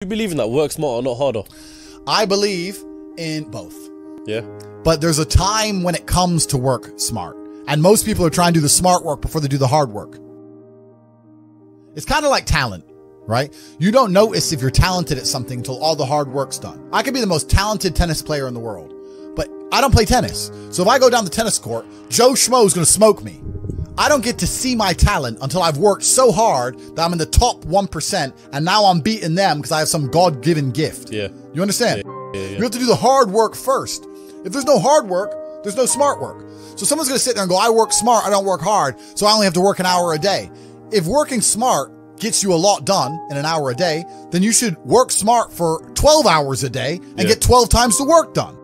You believe in that? Work smarter, not harder? I believe in both. Yeah. But there's a time when it comes to work smart. And most people are trying to do the smart work before they do the hard work. It's kind of like talent, right? You don't notice if you're talented at something until all the hard work's done. I could be the most talented tennis player in the world, but I don't play tennis. So if I go down the tennis court, Joe Schmo is going to smoke me. I don't get to see my talent until I've worked so hard that I'm in the top 1%, and now I'm beating them because I have some God-given gift. Yeah. You understand? Yeah. You have to do the hard work first. If there's no hard work, there's no smart work. So someone's going to sit there and go, I work smart, I don't work hard, so I only have to work an hour a day. If working smart gets you a lot done in an hour a day, then you should work smart for 12 hours a day and get 12 times the work done.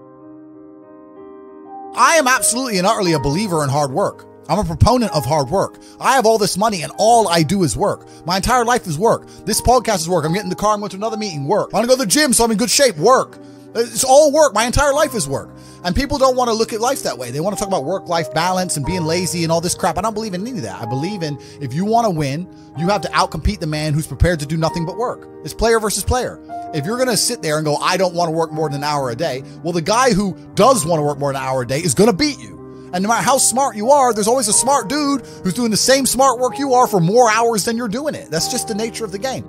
I am absolutely and utterly a believer in hard work. I'm a proponent of hard work. I have all this money and all I do is work. My entire life is work. This podcast is work. I'm getting in the car, I'm going to another meeting, work. I want to go to the gym so I'm in good shape, work. It's all work. My entire life is work. And people don't want to look at life that way. They want to talk about work-life balance and being lazy and all this crap. I don't believe in any of that. I believe in if you want to win, you have to outcompete the man who's prepared to do nothing but work. It's player versus player. If you're going to sit there and go, I don't want to work more than an hour a day, well, the guy who does want to work more than an hour a day is going to beat you. And no matter how smart you are, there's always a smart dude who's doing the same smart work you are for more hours than you're doing it. That's just the nature of the game.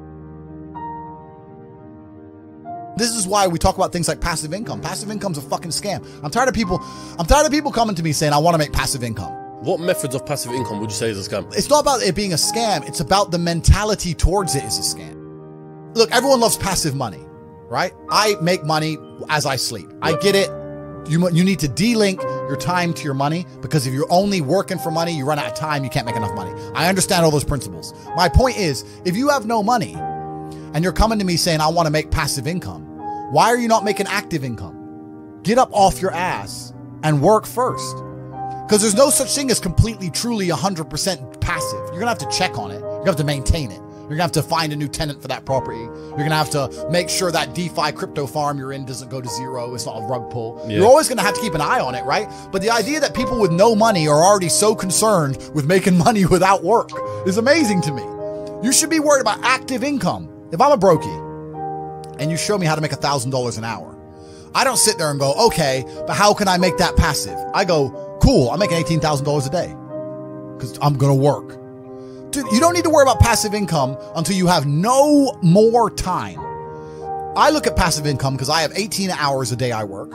This is why we talk about things like passive income. Passive income's a fucking scam. I'm tired of people coming to me saying, I want to make passive income. What methods of passive income would you say is a scam? It's not about it being a scam. It's about the mentality towards it is a scam. Look, everyone loves passive money, right? I make money as I sleep. I get it. You need to de-link your time to your money, because if you're only working for money, you run out of time, you can't make enough money. I understand all those principles. My point is, if you have no money and you're coming to me saying, I want to make passive income, why are you not making active income? Get up off your ass and work first. Because there's no such thing as completely, truly 100% passive. You're going to have to check on it. You're going to have to maintain it. You're going to have to find a new tenant for that property. You're going to have to make sure that DeFi crypto farm you're in doesn't go to zero. It's not a rug pull. Yeah. You're always going to have to keep an eye on it, right? But the idea that people with no money are already so concerned with making money without work is amazing to me. You should be worried about active income. If I'm a brokey and you show me how to make $1,000 an hour, I don't sit there and go, okay, but how can I make that passive? I go, cool, I'm making $18,000 a day because I'm going to work. Dude, you don't need to worry about passive income until you have no more time. I look at passive income because I have 18 hours a day I work.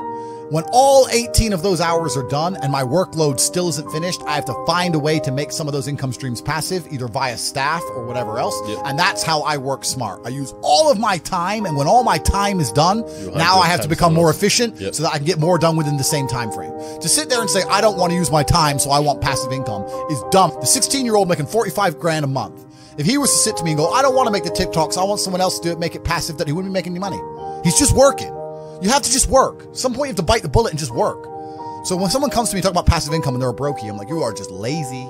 When all 18 of those hours are done and my workload still isn't finished, I have to find a way to make some of those income streams passive, either via staff or whatever else. Yep. And that's how I work smart. I use all of my time, and when all my time is done, now I have to become more efficient so that I can get more done within the same time frame. To sit there and say, I don't want to use my time, so I want passive income is dumb. The 16-year-old making 45 grand a month, if he was to sit to me and go, I don't want to make the TikToks, I want someone else to do it, make it passive, that he wouldn't be making any money. He's just working. You have to just work. At some point, you have to bite the bullet and just work. So when someone comes to me talk about passive income and they're a brokey, I'm like, you are just lazy.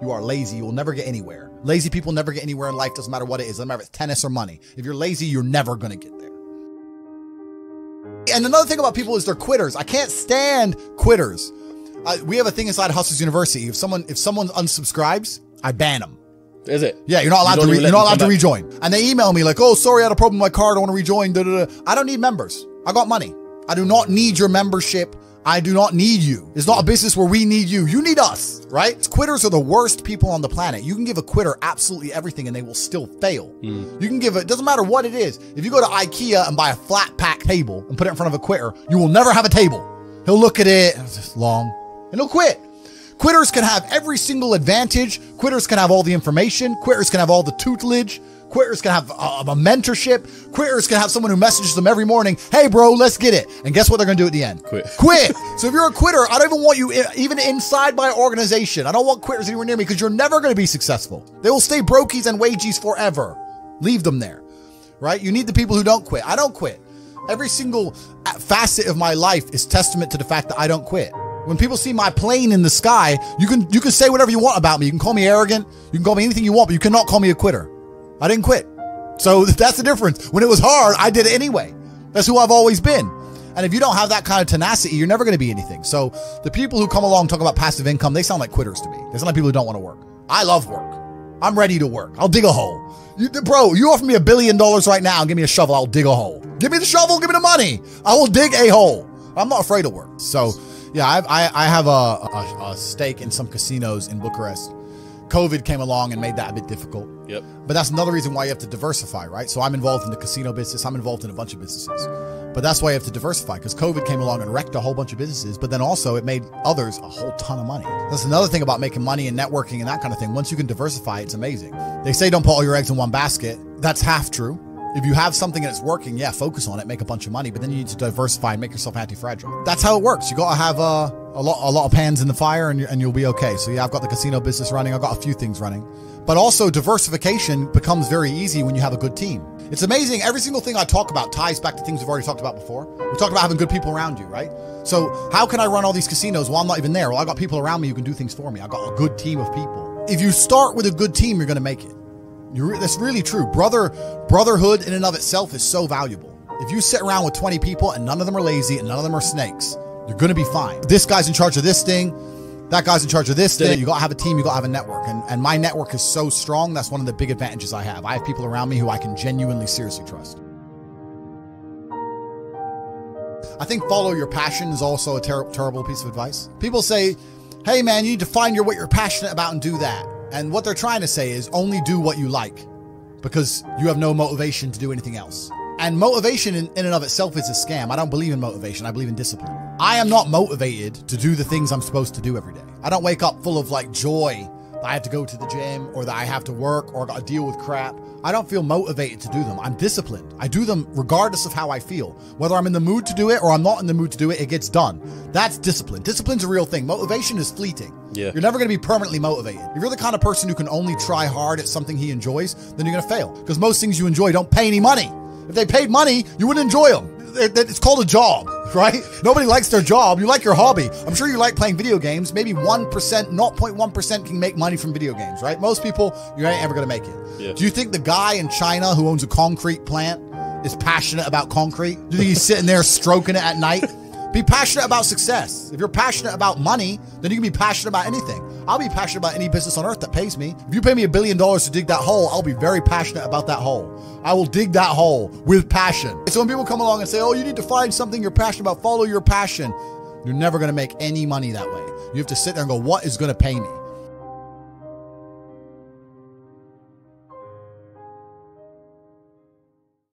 You are lazy. You will never get anywhere. Lazy people never get anywhere in life. Doesn't matter what it is. Doesn't matter if it's tennis or money. If you're lazy, you're never going to get there. And another thing about people is they're quitters. I can't stand quitters. We have a thing inside Hustlers University. If someone unsubscribes, I ban them. Is it? Yeah, you're not allowed to rejoin. And they email me like, oh, sorry, I had a problem with my card. I want to rejoin. I don't need members. I got money. I do not need your membership. I do not need you. It's not a business where we need you. You need us, right? Quitters are the worst people on the planet. You can give a quitter absolutely everything and they will still fail. You can give it, doesn't matter what it is. If you go to IKEA and buy a flat pack table and put it in front of a quitter, you will never have a table. He'll look at it, it's just long, and he'll quit. Quitters can have every single advantage. Quitters can have all the information. Quitters can have all the tutelage. Quitters can have a mentorship. Quitters can have someone who messages them every morning, hey bro, let's get it. And guess what they're gonna do at the end? Quit. So if you're a quitter, I don't even want you even inside my organization. I don't want quitters anywhere near me because you're never gonna be successful. They will stay brokies and wagies forever. Leave them there, right? You need the people who don't quit. I don't quit. Every single facet of my life is testament to the fact that I don't quit. When people see my plane in the sky, you can say whatever you want about me. You can call me arrogant. You can call me anything you want, but you cannot call me a quitter. I didn't quit. So that's the difference. When it was hard, I did it anyway. That's who I've always been. And if you don't have that kind of tenacity, you're never going to be anything. So the people who come along talk about passive income, they sound like quitters to me. They sound like people who don't want to work. I love work. I'm ready to work. I'll dig a hole. Bro, you offer me $1 billion right now and give me a shovel, I'll dig a hole. Give me the shovel, give me the money. I will dig a hole. I'm not afraid of work. So yeah, I have a stake in some casinos in Bucharest. COVID came along and made that a bit difficult. Yep. But that's another reason why you have to diversify, right? So I'm involved in the casino business. I'm involved in a bunch of businesses. But that's why you have to diversify, because COVID came along and wrecked a whole bunch of businesses, but then also it made others a whole ton of money. That's another thing about making money and networking and that kind of thing. Once you can diversify, it's amazing. They say don't put all your eggs in one basket. That's half true. If you have something and it's working, yeah, focus on it, make a bunch of money, but then you need to diversify and make yourself anti-fragile. That's how it works. You got to have a lot of pans in the fire and you'll be okay. So yeah, I've got the casino business running. I've got a few things running, but also diversification becomes very easy when you have a good team. It's amazing. Every single thing I talk about ties back to things we've already talked about before. We talked about having good people around you, right? So how can I run all these casinos while I'm not even there? Well, I got people around me who can do things for me. I got a good team of people. If you start with a good team, you're going to make it. That's really true. Brotherhood in and of itself is so valuable. If you sit around with 20 people and none of them are lazy and none of them are snakes, you're going to be fine. This guy's in charge of this thing. That guy's in charge of this thing. You got to have a team. You got to have a network. And my network is so strong. That's one of the big advantages I have. I have people around me who I can genuinely, seriously trust. I think follow your passion is also a terrible piece of advice. People say, hey man, you need to find what you're passionate about and do that. And what they're trying to say is only do what you like because you have no motivation to do anything else. And motivation in and of itself is a scam. I don't believe in motivation. I believe in discipline. I am not motivated to do the things I'm supposed to do every day. I don't wake up full of like joy that I have to go to the gym or that I have to work or got to deal with crap. I don't feel motivated to do them. I'm disciplined. I do them regardless of how I feel. Whether I'm in the mood to do it or I'm not in the mood to do it, it gets done. That's discipline. Discipline's a real thing. Motivation is fleeting. Yeah. You're never going to be permanently motivated. If you're the kind of person who can only try hard at something he enjoys, then you're going to fail. Because most things you enjoy don't pay any money. If they paid money, you wouldn't enjoy them. It's called a job, right? Nobody likes their job. You like your hobby. I'm sure you like playing video games. Maybe 1%, 0.1% can make money from video games, right? Most people, you ain't ever going to make it. Yeah. Do you think the guy in China who owns a concrete plant is passionate about concrete? Do you think he's sitting there stroking it at night? Be passionate about success. If you're passionate about money, then you can be passionate about anything. I'll be passionate about any business on earth that pays me. If you pay me $1 billion to dig that hole, I'll be very passionate about that hole. I will dig that hole with passion. So when people come along and say, oh, you need to find something you're passionate about, follow your passion, you're never going to make any money that way. You have to sit there and go, what is going to pay me?